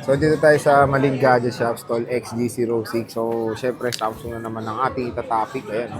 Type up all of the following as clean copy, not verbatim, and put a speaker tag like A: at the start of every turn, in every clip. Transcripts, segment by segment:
A: So, dito tayo sa Maling Gadget Shop, stall XG06. So, syempre, Samsung na naman ang ating itatopic. Ayan, no?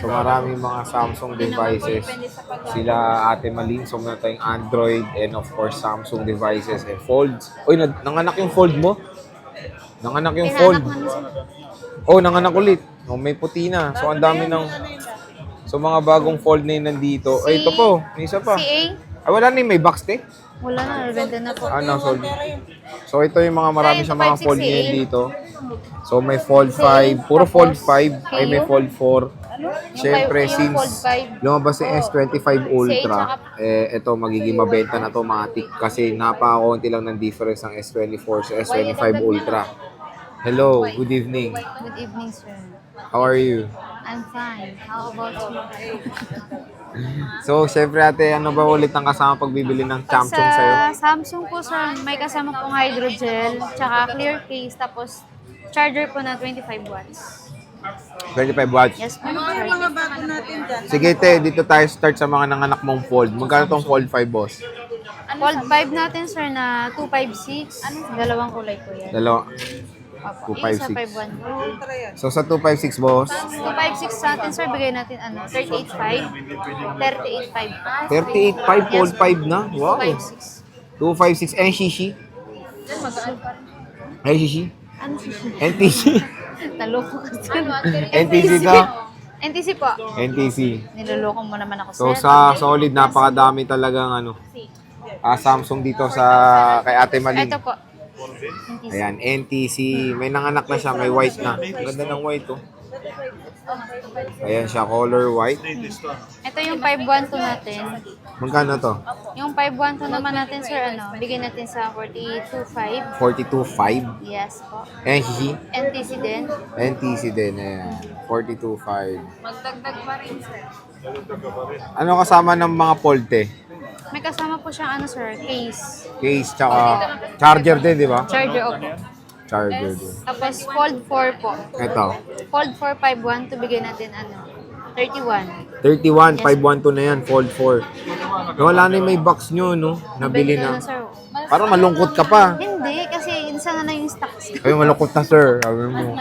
A: So, maraming mga Samsung devices. Sila Ate Maling. So, meron tayong Android and of course, Samsung devices and folds. Uy, nanganak yung fold mo? Nanganak yung fold. Oh, nanganak ulit. Oh, may puti na. So, ang dami ng... So, mga bagong fold na yun nandito. Ay, ito po. May isa pa.
B: CA?
A: Ay, wala na yung may box, te.
B: Wala na, nabenta na po.
A: Ano, so ito yung mga marami
B: Ay,
A: sa mga
B: 256
A: fold ngayon
B: CA.
A: dito. So may fold 5, puro fold 5, ay may fold 4. Siyempre,
B: yung
A: since
B: fold 5.
A: lumabas yung S25 Ultra, ito magiging mabenta na automatic kasi napakakunti lang ng difference ng S24 sa S25 Ultra. Hello, good evening.
B: Good evening, sir.
A: How are you?
B: I'm fine. How about you?
A: So, syempre ate, ano ba ulit ang kasama pagbibili ng Samsung sa'yo?
B: Sa Samsung po, sir, may kasama pong hydrogel, tsaka clear case, tapos charger po na 25 watts.
A: 25 watts.
B: Yes, po.
C: Mga bago natin dyan.
A: Sige te, dito tayo start sa mga nanganak mong fold. Magkano tong fold 5, boss?
B: Fold 5 natin, sir, na 256. Dalawang kulay po yan.
A: Dalawa.
B: Opo.
A: 256.
B: Isa 51.
C: Ultra yan.
A: So sa 256, boss,
B: 256 natin, sir, bigay natin 38.5. 38.5.
A: 38.5, fold 5 na. Wow.
B: 256.
A: 256. NCC? NCC?
B: Ano siya?
A: NTC?
B: Naloko kasi.
A: NTC ka?
B: NTC po.
A: NTC.
B: Niloloko mo naman ako,
A: So
B: sir.
A: sa solid, napakadami talagang Samsung dito sa kay Ate Maling.
B: Ito po. NTC.
A: Ayan, NTC. May nanganak na siya, may white na. Ang ganda ng white, oh. Ayan siya, color white.
B: Ito yung 512 natin.
A: Magkano to?
B: Yung 512 naman natin, sir, bigyan natin sa 42.5.
A: 42.5.
B: Yes po.
A: NCC?
B: NTC din.
A: NTC din, ayan. 42.5.
C: Magdagdag pa rin, sir.
A: Ano kasama ng mga polte?
B: May kasama po siyang sir, case.
A: Case, tsaka charger din, di ba?
B: Charger, opo.
A: Charger din.
B: Tapos fold 4 po.
A: Ito.
B: Fold 4, 512, bigyan natin 31.
A: 31, 512 na yan, fold 4. Wala na yung may box nyo, no? Nabili na.
B: Sir.
A: Parang malungkot ka pa.
B: Hindi, kasi isa na yung stocks.
A: Ay, malungkot na, sir. Sabi mo.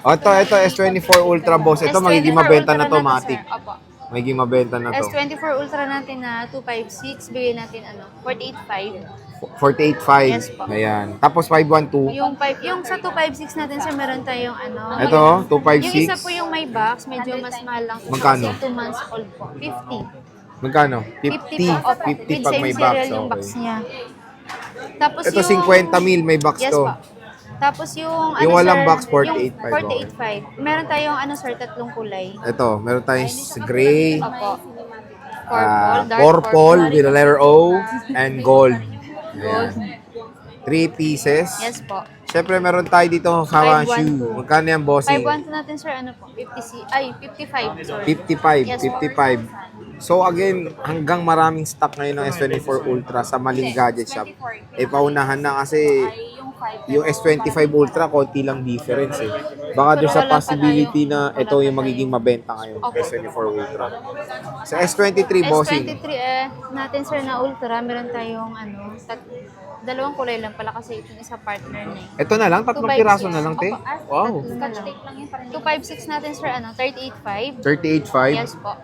A: Ito, S24 Ultra, boss. Ito, magiging mabenta na to, Matic.
B: Opo.
A: Magiging mabenta na to.
B: S24 Ultra natin na 256, bigyan natin 48.5.
A: 48.5.
B: Yes po.
A: Ayan. Tapos 512.
B: Yung sa 256 natin, sir, meron tayong
A: Ito,
B: Yung isa
A: 256.
B: po yung may box, medyo mas mahal lang po.
A: Magkano?
B: Kasi 2 months old po. 50.
A: Magkano?
B: 50
A: 50.
B: po. Opo.
A: 50
B: With
A: pag
B: same
A: may box.
B: serial yung box
A: Okay.
B: niya. Tapos
A: Ito, 50 mil. May box
B: Yes
A: to.
B: po. Tapos yung
A: Yung walang
B: sir,
A: box, 48.5,
B: yung 48.5. Meron tayong sir, tatlong kulay.
A: Ito, meron tayong gray,
B: Opo. Purple, dark
A: purple with a letter O, and gold. Ayan. 3 pieces.
B: Yes po.
A: Siyempre, meron tayo dito kawa
B: 512.
A: shoe. Magkano yan, bossing?
B: 512 natin, sir, po? 55, sorry.
A: 55.
B: Yes,
A: 55. So again, hanggang maraming stock ngayon ng S24 Ultra sa Maling Gadget Shop. Paunahan na kasi yung S25 Ultra, konti lang difference eh. Baka doon sa possibility na ito yung magiging mabenta ngayon, S24 Ultra. Sa S23, bossing.
B: S23 natin, sir, na Ultra, meron tayong dalawang kulay lang pala kasi itong isa partner na eh.
A: Ito na lang, tatlong
B: 256.
A: piraso na lang, te. Wow.
B: Tatlo na lang. 256 natin, sir, 38.5.
A: 38.5.
B: Yes po.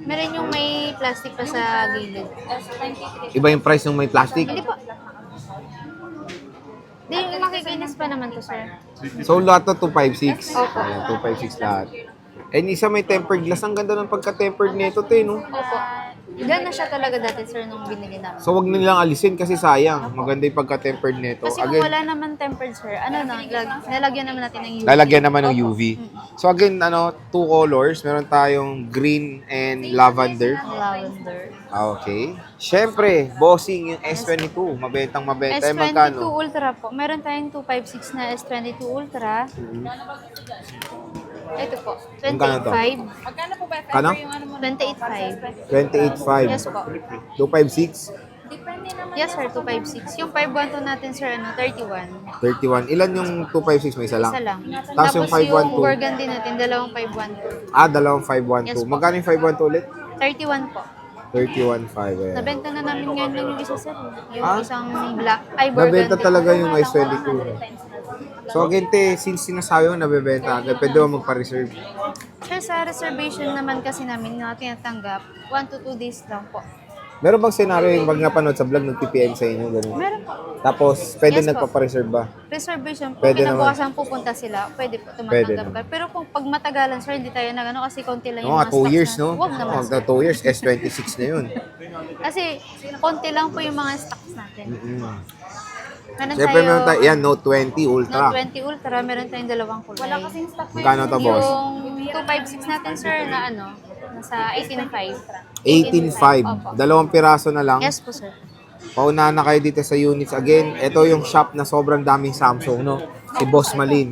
B: Meron yung may plastic pa sa gilid.
A: Iba yung price ng may plastic.
B: Hindi po. Hindi, makikinis pa naman to, sir.
A: So lahat to 256.
B: Opo.
A: Ayan, 256 lahat. And isa may tempered glass. Ang ganda ng pagka-tempered nito, te, no?
B: Opo. Gan na siya talaga dati, sir, nung binili namin.
A: So wag nilang alisin kasi sayang. Maganda yung pagka-tempered nito.
B: Kasi kung
A: Again,
B: wala naman tempered, sir, nalagyan naman natin ng UV.
A: lalagyan naman ng
B: Opo.
A: UV. So again, two colors. Meron tayong green and lavender.
B: Lavender.
A: Okay. Siyempre, bossing yung S22. Mabentang mabenta.
B: S22
A: Magkano?
B: Ultra po. Meron tayong 256 na S22 Ultra. Ito po.
A: Magkano to?
B: 28.5.
C: Magkano po ba?
A: Kano?
B: 28.5.
A: 28.5.
B: Yes po.
A: 256.
B: Yes, sir, 256. Yung 512 natin, sir, 31.
A: 31. Ilan yung 256? May isa lang?
B: Isa lang.
A: Tapos yung 512?
B: burgundy natin, dalawang 512.
A: Dalawang 512.
B: Yes po.
A: Magkano yung 512 ulit?
B: 31 po.
A: 31.5. Ayan.
B: Nabenta na namin ngayon lang yung isa, sir. Yung
A: Ah?
B: isang black, ay burgundy.
A: Nabenta talaga yung ice 22. So, again, te, since sinasabi mo nabebenta agad, pwede mo magpa-reserve.
B: Sir, sa reservation naman kasi namin na tinatanggap, 1 to 2 days lang po.
A: Meron bang scenario yung pag napanood sa vlog, nag-PPM sa inyo? Ganun.
B: Meron po.
A: Tapos, pwede
B: Yes po.
A: nagpapa-reserve ba?
B: Reservation po,
A: Pwede
B: kinabukasan pupunta sila, pwede po
A: Pwede
B: tumatanggap ka. Pero kung pag matagalan, sir, hindi tayo nagano kasi konti lang yung
A: Oo nga,
B: mga
A: 2
B: stocks
A: years,
B: natin.
A: no?
B: Huwag naman,
A: Oo,
B: sir.
A: 2 years, S26 na yun.
B: Kasi konti lang po yung mga stocks natin. Meron
A: Siyempre,
B: tayo,
A: meron tayo, yan, Note 20 Ultra.
B: Note 20 Ultra, meron tayong dalawang kulay. Wala kasing stock.
A: Magkano to, boss?
B: Yung 256 natin, sir, na ano, nasa 18.5.
A: 18.5.
B: Opo.
A: Dalawang piraso na lang.
B: Yes po, sir.
A: Paunahan na kayo dito sa units. Again, ito yung shop na sobrang daming Samsung, no? Si Boss Malin.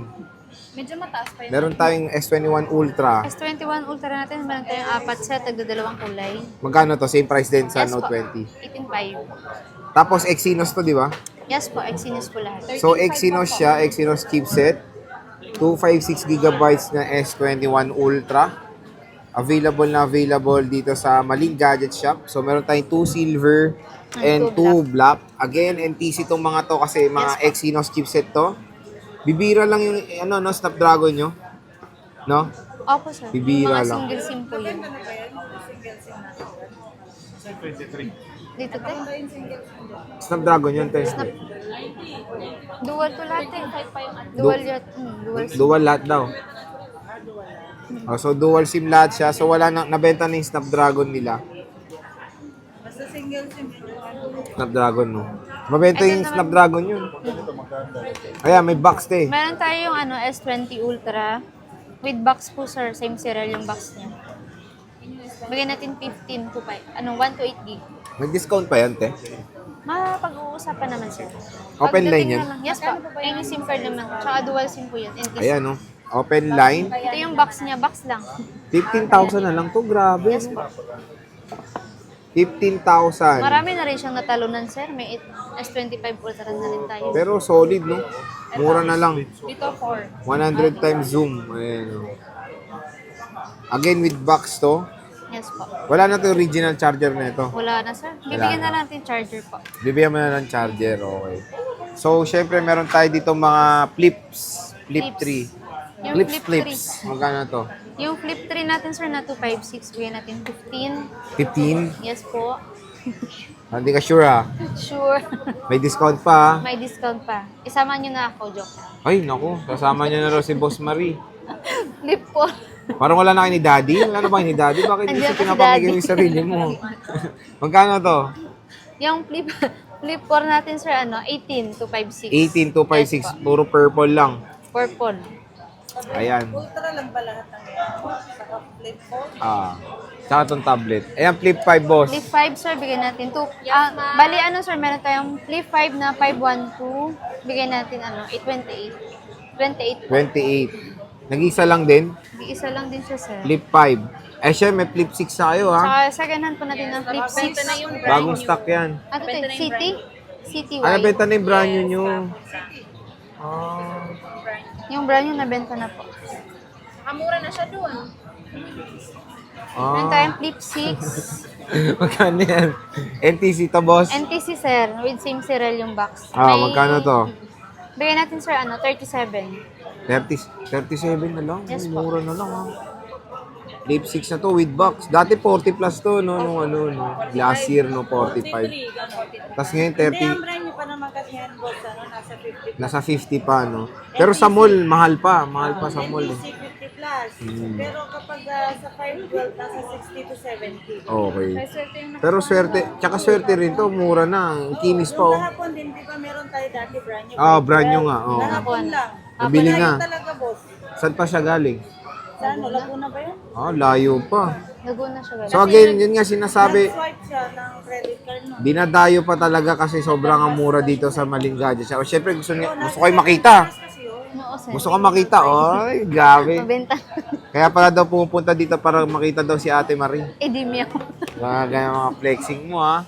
C: Medyo mataas pa yun.
A: Meron tayong S21 Ultra.
B: S21 Ultra natin, meron tayong 4 set, dalawang kulay.
A: Magkano to? Same price din sa
B: Yes
A: Note
B: po.
A: 20.
B: 18.5.
A: Tapos Exynos to, di ba?
B: Yes po, Exynos po lahat.
A: So Exynos siya, Exynos chipset. 256GB na S21 Ultra. Available dito sa Maling Gadget Shop. So meron tayong 2 silver and 2 black. Again, NTC tong mga to kasi mga Exynos chipset to. Bibira lang yung ano no Snapdragon nyo. No?
B: Opo, sir.
A: Bibira
B: Mga
A: lang.
B: single SIM po yun. Dito, te.
A: Snapdragon yun, te.
B: Dual to lahat, eh. Dual yun. Dual SIM.
A: Dual lahat daw. Oh, so dual SIM lahat siya. So wala na nabenta na yung Snapdragon nila.
C: Basta single SIM yun.
A: Snapdragon no. Mabenta yung Snapdragon yun. Ayan, may box te.
B: Meron tayong ano, S20 Ultra. With box po, sir. Same serial yung box niya. Bigyan natin 15 to 5. 1 to 8 gig.
A: May discount pa yan, te.
B: Mapag-uusapan naman, sir.
A: Open
B: Pagdating
A: line yan?
B: na lang- Yes po. Any SIM card naman. Tsaka dual SIM po yun. And
A: Ayan no. Open line.
B: ito yung box niya. Box lang.
A: 15,000 na lang to. Grabe.
B: Yes po.
A: 15,000.
B: Marami na rin siyang natalunan, sir. May S25 Ultra na rin tayo.
A: Pero solid no. Mura na lang.
C: Dito 4.
A: 100 times zoom. Ayan no. Again with box to.
B: Yes po.
A: Wala na to original charger na ito.
B: Wala na, sir. Bibigyan na natin charger po.
A: Bibigyan mo na ng charger, okay. So, syempre, meron tayo dito mga flips. Flip
B: Flips.
A: 3.
B: Yung
A: Flips,
B: flip
A: flips. Magkano to?
B: Yung flip 3 natin, sir, na 256, bigyan natin 15.
A: 15?
B: Yes po.
A: Hindi ka sure ha?
B: Sure.
A: May discount pa ha?
B: May discount pa. Isama nyo na ako, joke.
A: Ay, naku. Kasama niya na raw si Boss Marie.
B: Flip po.
A: Parang wala na kayo ni Daddy. Wala na ba kayo ni Daddy? Bakit hindi
B: Andiyan
A: siya
B: pa si
A: pinapamigay
B: Daddy.
A: mo yung sarili mo? Magkano to?
B: Yung flip 4 natin, sir, 18 to 56.
A: 18 to 56.
B: Yes po.
A: Puro purple lang.
B: Purple.
A: Ayan.
C: Ultra lang ba lahat ng yan? Saka flip phone?
A: Tsaka itong tablet. Ayan, flip 5, boss.
B: Flip 5, sir, bigyan natin 2. Bali, sir, meron tayong flip 5 na 512. Bigyan natin, 828.
A: 28. Nag-isa lang din.
B: Isa lang din siya, sir.
A: Flip 5. Eh, siya, may flip 6 sa kayo, ha?
B: Saka second hand po natin ng flip 6.
C: na yung
A: Bagong stock yan.
B: Ano to? City? City
A: Ah,
B: White.
A: nabenta na yung brand new nyo. Ah.
B: Yung brand new nabenta na po.
C: Nakamura na siya doon.
B: Meron
A: Ah.
B: tayong flip 6.
A: Magkano yan? NTC to, boss?
B: NTC, sir. With same serial yung box.
A: Magkano to?
B: Bigyan natin, sir, 37.
A: 37 na lang.
B: Yes po.
A: Mura na lang, ha? Flip 6 na to with box. Dati 40 plus to, no? Nung no? Last year, no? 45. Tapos ngayon,
C: Hindi,
A: 30.
C: ang brand nyo pa naman kasi yan, boss, nasa 50.
A: Nasa 50 pa, no? Pero sa mall, mahal pa. Mahal pa sa mall, eh.
C: NTC 50 plus. Pero kapag sa 512, nasa 60 to 70.
A: Okay.
C: Kaya swerte yung
A: Pero swerte, tsaka swerte rin to, mura na. Ang kinis pa,
C: Yung
A: oh.
C: kahapon din, di ba meron tayo dati brand new?
A: Brand new nga, oh.
C: Kahapon lang.
A: Nabili
C: Layo
A: nga.
C: talaga, boss.
A: Saan pa siya galing?
C: Sa ano, Laguna ba yun?
A: Layo pa.
B: Laguna siya.
A: So again, yun nga sinasabi,
C: Swipe siya ng credit card, no?
A: dinadayo pa talaga kasi sobrang ang mura dito sa Maling Gadget Shop. Siyempre, gusto kayo makita.
C: Kasi yun.
B: Oo, sir.
A: Gusto ko makita. Ay, grabe.
B: Mabenta.
A: Kaya pala daw pumupunta dito para makita daw si Ate Marie.
B: Eh, di meow.
A: Mga ganyan mga flexing mo, ha.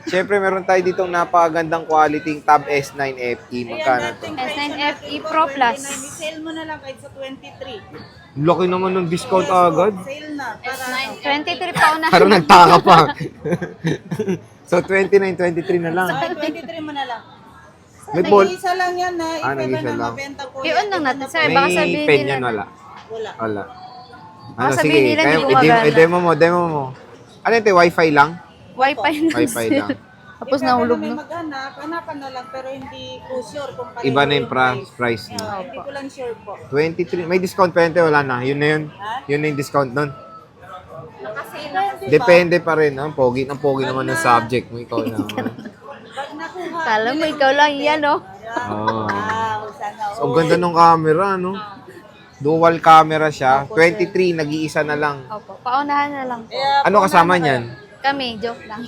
A: Siyempre, meron tayo ditong napakagandang quality Tab S9 FE. Magkano to?
B: S9 FE Pro Plus.
C: Sale mo na lang kahit sa 23.
A: Laki naman ng discount agad.
C: Sale na. Para
B: 23 pa una.
A: Parang nagtaka pa. So, 29, 23 na lang.
C: Ay, 23 mo na lang.
A: May ball.
C: Nag-iisa lang yan na.
A: Ah,
C: If ever
A: nag-iisa
C: na
A: lang.
C: mabenta ko.
B: I-on lang natin, sir. Baka
A: May
B: sabihin
A: pen
B: nila.
A: yan, wala.
C: Wala.
A: Wala.
B: Baka sabihin nila
A: kaya
B: hindi gumagana.
A: i-demo mo, demo mo. Ano ito, wifi lang?
B: Wi-Fi na.
A: Wifi lang.
B: Tapos
C: If ever
B: nahulog
C: may
B: na.
C: maghanap, hanapan na lang pero hindi ko sure kung pareho
A: Iba na yung price
C: Yeah,
A: niya.
C: hindi ko lang sure po.
A: 23. May discount pa yun, te, wala na. Yun na yun.
C: Ha?
A: Yun na yung discount nun.
C: Depende pa.
A: Depende pa rin. Ang pogi naman ng subject mo. Ikaw na.
C: Pag nakuha.
B: Kala mo ikaw lang yan, no?
A: Oo.
C: Wow, sana
A: So, ang ganda ng camera, no? Dual camera siya. 23, nag-iisa na lang.
B: Opo, paunahan na lang po.
C: Kaya,
A: Ano kasama niyan?
B: Kami, joke lang.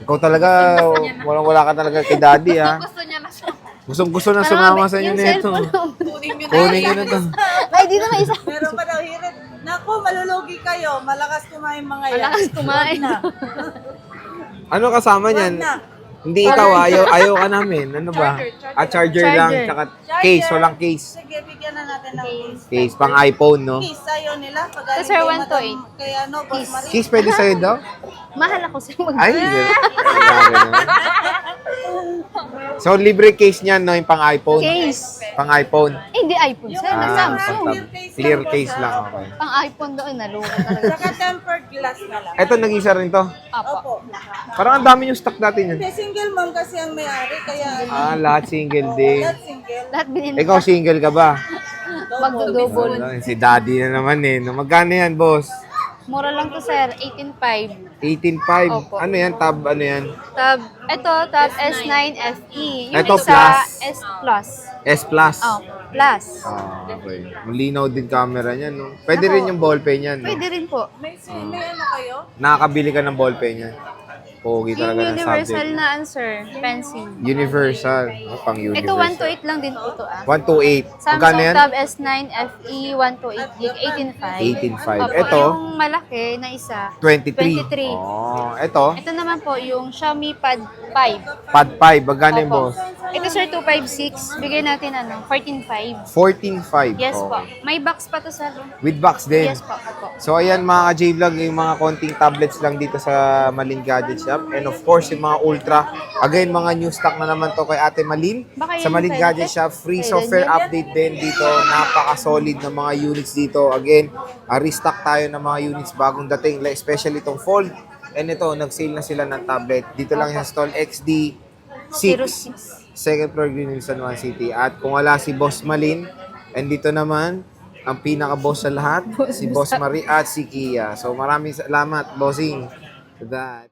A: Ikaw talaga, wala ka talaga kay daddy, ha?
B: Gusto niya na siya.
A: Gusto na sumama sa inyo
B: Yung
A: nito.
B: cellphone.
A: Kunin nyo na to.
B: Ay, dito may isa.
C: meron pa daw hirit. Naku, malulugi kayo. Malakas kumain mga yan.
B: Malakas kumain.
C: Na.
A: Ano kasama niyan?
C: na.
A: Hindi ikaw, ayaw ka namin. Ano ba? Charger lang,
B: Charger.
A: tsaka case, walang case.
C: Sige, bigyan na natin ng case.
A: Case, pang iPhone, no?
C: Case, ayaw nila. Pag
B: So, sir, 1 to 8.
C: Kaya ano, Boss Marie.
A: Case pwede sa'yo daw?
B: Mahal ako sa mag-
A: Ay, grabe naman. So, libre case niyan, no? Yung pang iPhone.
B: Case.
A: Pang iPhone.
B: Eh, hindi iPhone, sir. Na Samsung.
A: Clear case lang, okay.
B: Pang iPhone doon, naloko talaga.
C: Saka tempered glass na lang.
A: Ito, nag-isa rin to.
B: Apo.
C: Opo.
A: Parang ang dami yung stock natin yun.
C: Hindi, single mom kasi ang may-ari. Kaya,
A: Lahat single din.
C: lahat single.
B: Lahat binili.
A: Ikaw, single ka ba?
B: Magdodouble.
A: Si daddy na naman eh. No? Magkano yan, boss?
B: Mura lang to, sir. 18.5.
A: 18.5.
B: Opo.
A: Ano yan? Tab, ano yan?
B: Tab S9 FE. Yung
A: Ito,
B: isa,
A: plus.
B: S Plus.
A: S Plus.
B: Oh, Plus.
A: Ah, okay. Malinaw din camera niyan, no? Pwede rin yung ballpen yan, no?
B: Pwede rin po.
C: May ano kayo?
A: Nakakabili ka ng ballpen yan. Pogi
B: Yung
A: talaga ng
B: universal
A: subject.
B: na answer, pencil.
A: Universal. Oh, pang universal.
B: Ito 1 to 8 lang din po to
A: 1 to 8. Magkano
B: Samsung
A: yan?
B: Tab S9 FE 1 to 8 gig 18.5.
A: 18.5.
B: Opo,
A: Ito,
B: yung malaki na isa,
A: 23.
B: 23.
A: Oh, ito,
B: Ito naman po yung Xiaomi Pad 5.
A: Pad 5. Magkano yung
B: Opo.
A: boss?
B: Ito sir 256, bigay natin 14.5.
A: 14.5.
B: Yes po.
A: Okay.
B: May box pa to sir.
A: With box din.
B: Yes po. Opo.
A: So ayan mga ka-J-Vlog, yung mga konting tablets lang dito sa Malin Gadget Shop. And of course, yung mga Ultra. Again, mga new stock na naman to kay Ate Malin.
B: Baka
A: Sa
B: yun
A: Malin
B: yung
A: Gadget
B: pwede.
A: Shop, free
B: Pwede
A: software
B: yun.
A: update din dito. Napaka-solid ng mga units dito. Again, restock tayo ng mga units bagong dating. Like, especially itong Fold. And ito, nag-sale na sila ng tablet. Dito lang yung stall XD 6.
B: 06.
A: Second floor Greenhill, San Juan City. At kung wala si Boss Malin, and dito naman, ang pinaka-boss sa lahat, si Boss Marie at si Kia. So maraming salamat, bossing. For that.